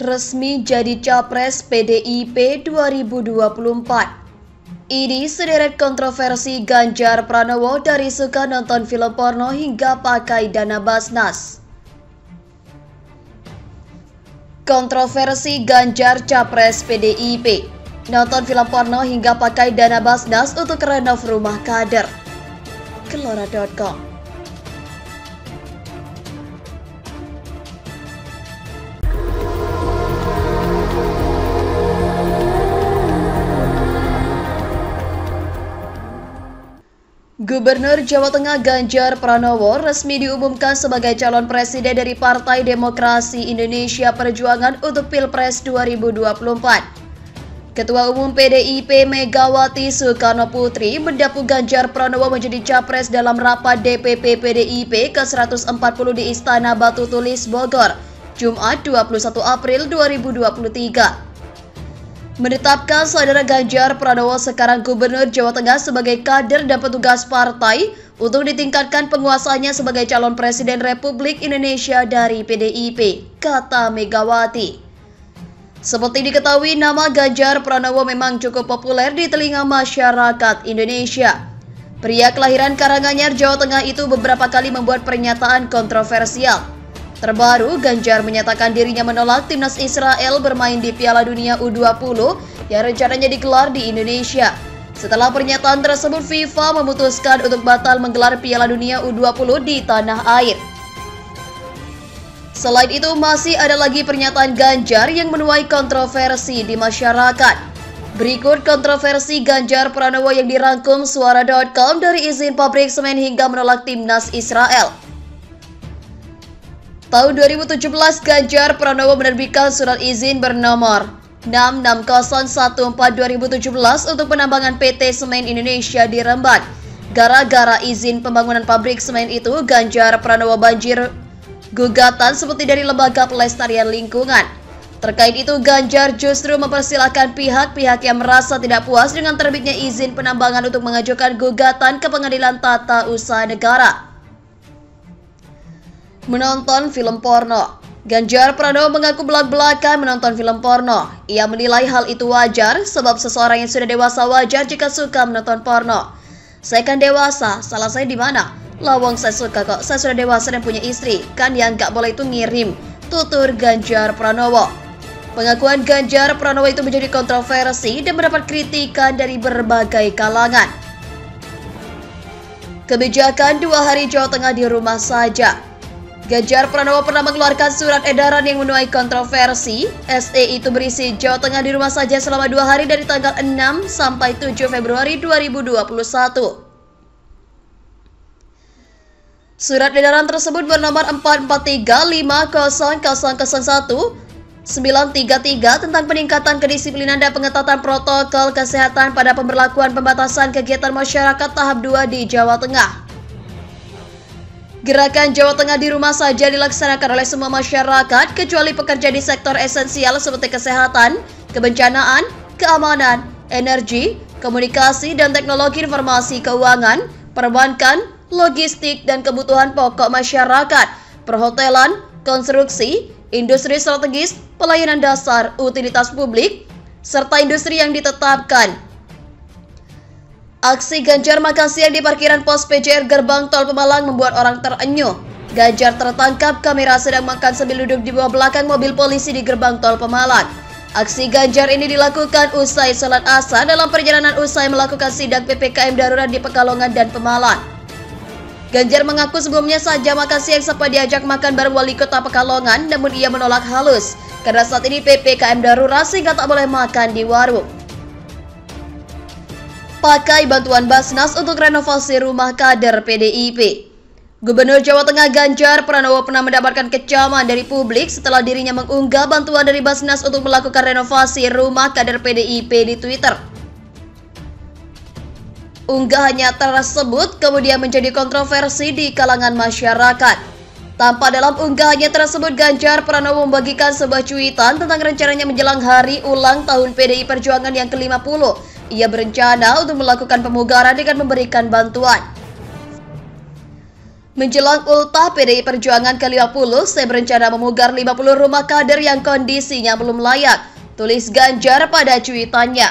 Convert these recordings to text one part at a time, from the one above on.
resmi jadi Capres PDIP 2024. Ini sederet kontroversi Ganjar Pranowo dari suka nonton film porno hingga pakai dana Basnas. Kontroversi Ganjar Capres PDIP, nonton film porno hingga pakai dana Basnas untuk renov rumah kader. Kelora.com. Gubernur Jawa Tengah Ganjar Pranowo resmi diumumkan sebagai calon presiden dari Partai Demokrasi Indonesia Perjuangan untuk Pilpres 2024. Ketua Umum PDIP Megawati Soekarno Putri mendapuk Ganjar Pranowo menjadi capres dalam rapat DPP PDIP ke-140 di Istana Batu Tulis, Bogor, Jumat 21 April 2023. Menetapkan saudara Ganjar Pranowo sekarang Gubernur Jawa Tengah sebagai kader dan petugas partai untuk ditingkatkan penguasaannya sebagai calon Presiden Republik Indonesia dari PDIP, kata Megawati. Seperti diketahui, nama Ganjar Pranowo memang cukup populer di telinga masyarakat Indonesia. Pria kelahiran Karanganyar, Jawa Tengah itu beberapa kali membuat pernyataan kontroversial. Terbaru, Ganjar menyatakan dirinya menolak timnas Israel bermain di Piala Dunia U20 yang rencananya digelar di Indonesia. Setelah pernyataan tersebut, FIFA memutuskan untuk batal menggelar Piala Dunia U20 di tanah air. Selain itu, masih ada lagi pernyataan Ganjar yang menuai kontroversi di masyarakat. Berikut kontroversi Ganjar Pranowo yang dirangkum Suara.com dari izin pabrik semen hingga menolak timnas Israel. Tahun 2017, Ganjar Pranowo menerbitkan surat izin bernomor 6601/2017 untuk penambangan PT Semen Indonesia di Rembang. Gara-gara izin pembangunan pabrik semen itu, Ganjar Pranowo banjir gugatan seperti dari lembaga pelestarian lingkungan. Terkait itu, Ganjar justru mempersilahkan pihak-pihak yang merasa tidak puas dengan terbitnya izin penambangan untuk mengajukan gugatan ke Pengadilan Tata Usaha Negara. Menonton film porno. Ganjar Pranowo mengaku belak-belakan menonton film porno. Ia menilai hal itu wajar sebab seseorang yang sudah dewasa wajar jika suka menonton porno. Saya kan dewasa, salah saya di mana? Lawang saya suka kok, saya sudah dewasa dan punya istri. Kan yang gak boleh itu ngirim, tutur Ganjar Pranowo. Pengakuan Ganjar Pranowo itu menjadi kontroversi dan mendapat kritikan dari berbagai kalangan. Kebijakan 2 hari Jawa Tengah di rumah saja. Ganjar Pranowo pernah mengeluarkan surat edaran yang menuai kontroversi. SE itu berisi Jawa Tengah di rumah saja selama 2 hari dari tanggal 6 sampai 7 Februari 2021. Surat edaran tersebut bernomor 443500001-933 tentang peningkatan kedisiplinan dan pengetatan protokol kesehatan pada pemberlakuan pembatasan kegiatan masyarakat tahap 2 di Jawa Tengah. Gerakan Jawa Tengah di rumah saja dilaksanakan oleh semua masyarakat kecuali pekerja di sektor esensial seperti kesehatan, kebencanaan, keamanan, energi, komunikasi dan teknologi informasi keuangan, perbankan, logistik dan kebutuhan pokok masyarakat, perhotelan, konstruksi, industri strategis, pelayanan dasar, utilitas publik, serta industri yang ditetapkan. Aksi Ganjar makan siang di parkiran pos PJR Gerbang Tol Pemalang membuat orang terenyuh. Ganjar tertangkap kamera sedang makan sambil duduk di bawah belakang mobil polisi di Gerbang Tol Pemalang. Aksi Ganjar ini dilakukan usai sholat asar dalam perjalanan usai melakukan sidak PPKM darurat di Pekalongan dan Pemalang. Ganjar mengaku sebelumnya saja makan siang sempat diajak makan bareng Wali Kota Pekalongan, namun ia menolak halus karena saat ini PPKM darurat sehingga tak boleh makan di warung. Pakai bantuan Basnas untuk renovasi rumah kader PDIP. Gubernur Jawa Tengah Ganjar Pranowo pernah mendapatkan kecaman dari publik setelah dirinya mengunggah bantuan dari Basnas untuk melakukan renovasi rumah kader PDIP di Twitter. Unggahannya tersebut kemudian menjadi kontroversi di kalangan masyarakat. Tanpa dalam unggahannya tersebut, Ganjar Pranowo membagikan sebuah cuitan tentang rencananya menjelang hari ulang tahun PDI Perjuangan yang ke-50. Ia berencana untuk melakukan pemugaran dengan memberikan bantuan. Menjelang ultah PDI Perjuangan ke-50, saya berencana memugar 50 rumah kader yang kondisinya belum layak, tulis Ganjar pada cuitannya.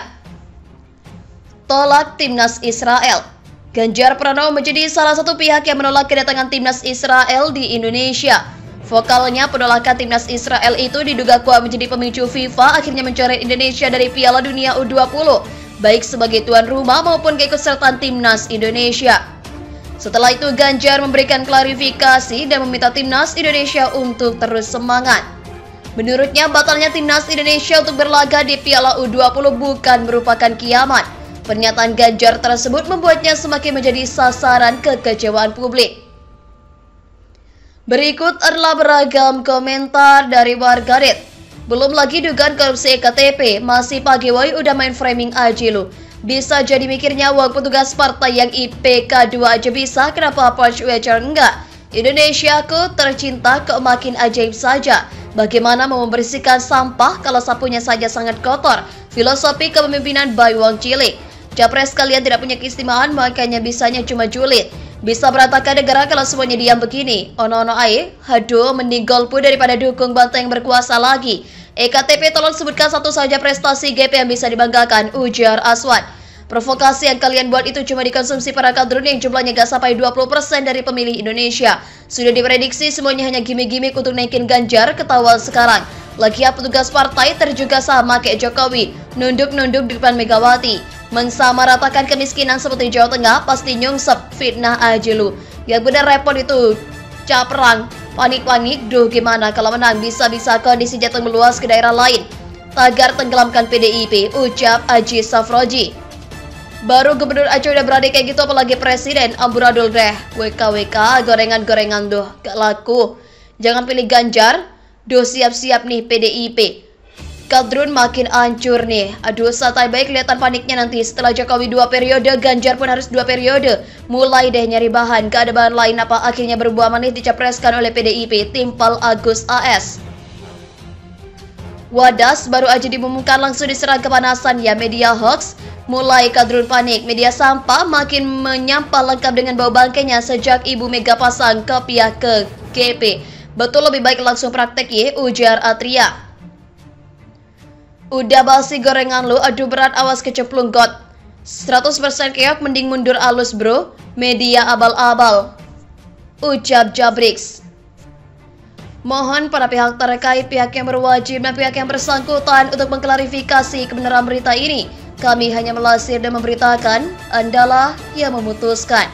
Tolak Timnas Israel. Ganjar Pranowo menjadi salah satu pihak yang menolak kedatangan Timnas Israel di Indonesia. Vokalnya penolakan Timnas Israel itu diduga kuat menjadi pemicu FIFA akhirnya mencoret Indonesia dari Piala Dunia U20, baik sebagai tuan rumah maupun keikutsertaan Timnas Indonesia. Setelah itu Ganjar memberikan klarifikasi dan meminta Timnas Indonesia untuk terus semangat. Menurutnya batalnya Timnas Indonesia untuk berlaga di Piala U20 bukan merupakan kiamat. Pernyataan Ganjar tersebut membuatnya semakin menjadi sasaran kekecewaan publik. Berikut adalah beragam komentar dari warganet. Belum lagi dugaan korupsi EKTP, masih pagi woi udah main framing aja lu. Bisa jadi mikirnya uang petugas partai yang IPK 2 aja bisa, kenapa Punch Wager enggak? Indonesiaku tercinta kok makin ajaib saja. Bagaimana mau membersihkan sampah kalau sapunya saja sangat kotor? Filosofi kepemimpinan by Wong Cilik. Capres kalian tidak punya keistimewaan, makanya bisanya cuma julid. Bisa berantakan negara kalau semuanya diam begini. Ono-ono ae, haduh mending golput daripada dukung banteng yang berkuasa lagi. EKTP tolong sebutkan satu saja prestasi GP yang bisa dibanggakan, ujar Aswad. Provokasi yang kalian buat itu cuma dikonsumsi para kadrun yang jumlahnya gak sampai 20% dari pemilih Indonesia. Sudah diprediksi semuanya hanya gimmick-gimmick untuk naikin Ganjar, ketawa sekarang. Lagian petugas partai terjuga sama kayak Jokowi, nunduk-nunduk di depan Megawati. Mensamaratakan kemiskinan seperti Jawa Tengah pasti nyungsep, fitnah aja lu. Yang benar repot itu caperang, panik-panik, duh gimana kalau menang bisa-bisa kondisi jatuh meluas ke daerah lain. Tagar tenggelamkan PDIP, ucap Aji Safroji. Baru gubernur aja udah berani kayak gitu apalagi presiden, amburadul deh. WKWK, gorengan-gorengan doh, gak laku. Jangan pilih Ganjar, doh siap-siap nih PDIP. Kadrun makin hancur nih. Aduh santai baik kelihatan paniknya nanti. Setelah Jokowi 2 periode, Ganjar pun harus 2 periode. Mulai deh nyari bahan, gak ada bahan lain apa akhirnya berbuah manis dicapreskan oleh PDIP, timpal Agus AS. Wadas baru aja diumumkan langsung diserang kepanasan ya media hoax. Mulai kadrun panik, media sampah makin menyampah lengkap dengan bau bangkainya sejak Ibu Mega pasang ke pihak ke GP. Betul lebih baik langsung praktek ya, ujar Atria. Udah basi gorengan lu, aduh berat awas kecemplung got. 100% keok mending mundur alus bro, media abal-abal, ucap Jabrix. Mohon para pihak terkait, pihak yang berwajib dan pihak yang bersangkutan untuk mengklarifikasi kebenaran berita ini. Kami hanya melasir dan memberitakan, Andalah yang memutuskan.